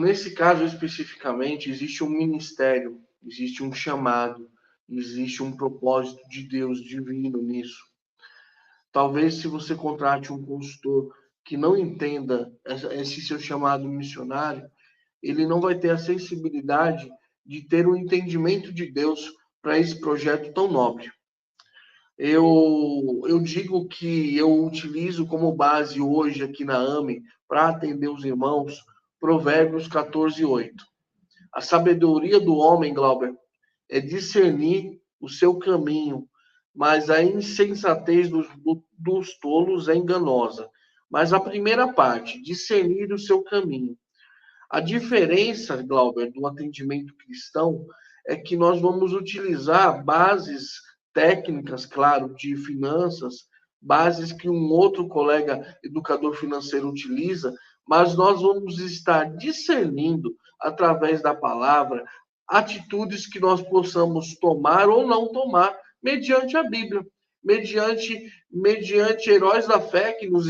nesse caso especificamente, existe um ministério, existe um chamado, existe um propósito de Deus divino nisso. Talvez se você contrate um consultor que não entenda esse seu chamado missionário, ele não vai ter a sensibilidade de ter um entendimento de Deus para esse projeto tão nobre. Eu digo que eu utilizo como base hoje aqui na AME, para atender os irmãos, Provérbios 14:8. A sabedoria do homem, Glauber, é discernir o seu caminho, mas a insensatez dos tolos é enganosa. Mas a primeira parte, discernir o seu caminho. A diferença, Glauber, do atendimento cristão é que nós vamos utilizar bases técnicas, claro, de finanças, bases que um outro colega educador financeiro utiliza, mas nós vamos estar discernindo, através da palavra, atitudes que nós possamos tomar ou não tomar, mediante a Bíblia, mediante heróis da fé que nos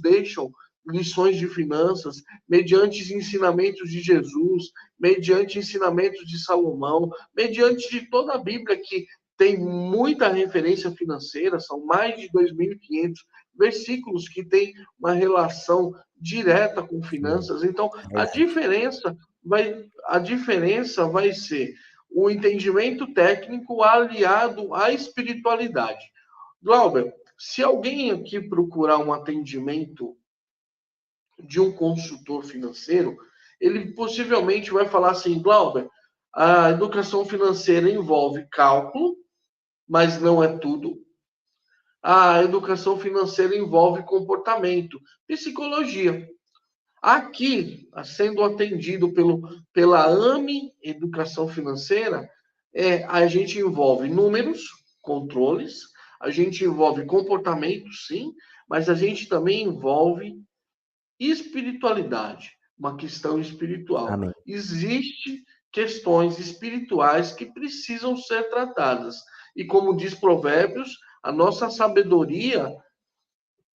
deixam lições de finanças, mediante ensinamentos de Jesus, mediante ensinamentos de Salomão, mediante de toda a Bíblia que tem muita referência financeira, são mais de 2.500 versículos que têm uma relação direta com finanças. Então, a diferença vai ser o entendimento técnico aliado à espiritualidade. Glauber, se alguém aqui procurar um atendimento de um consultor financeiro, ele possivelmente vai falar assim, Glauber, a educação financeira envolve cálculo, mas não é tudo. A educação financeira envolve comportamento, psicologia. Aqui, sendo atendido pela AME Educação Financeira, a gente envolve números, controles, a gente envolve comportamento, sim, mas a gente também envolve espiritualidade, uma questão espiritual. Amém. Existem questões espirituais que precisam ser tratadas. E como diz Provérbios, a nossa sabedoria,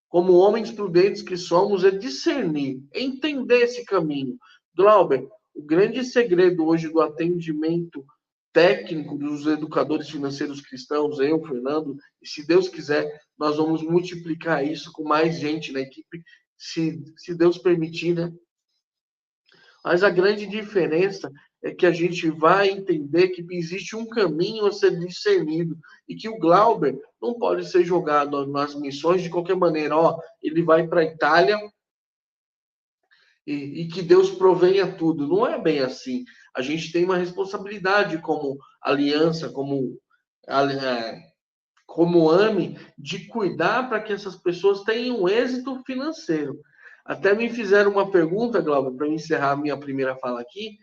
como homens prudentes que somos, é discernir, entender esse caminho. Glauber, o grande segredo hoje do atendimento técnico dos educadores financeiros cristãos, eu, Fernando, e se Deus quiser, nós vamos multiplicar isso com mais gente na equipe, se Deus permitir, né? Mas a grande diferença é que a gente vai entender que existe um caminho a ser discernido e que o Glauber não pode ser jogado nas missões de qualquer maneira. Ó, ele vai para a Itália e que Deus provenha tudo. Não é bem assim. A gente tem uma responsabilidade como aliança, como AME, de cuidar para que essas pessoas tenham êxito financeiro. Até me fizeram uma pergunta, Glauber, para encerrar a minha primeira fala aqui.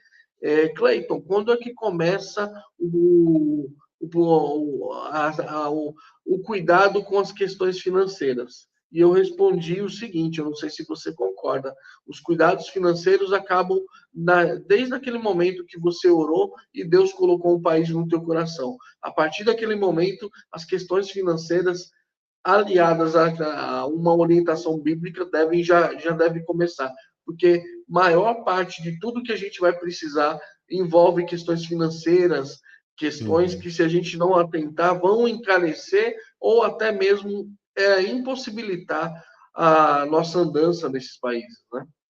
Cleiton, quando é que começa o cuidado com as questões financeiras? E eu respondi o seguinte, eu não sei se você concorda, os cuidados financeiros acabam desde aquele momento que você orou e Deus colocou um país no teu coração. A partir daquele momento, as questões financeiras aliadas a uma orientação bíblica já devem começar, porque maior parte de tudo que a gente vai precisar envolve questões financeiras, questões que, se a gente não atentar, vão encarecer ou até mesmo impossibilitar a nossa andança nesses países, né?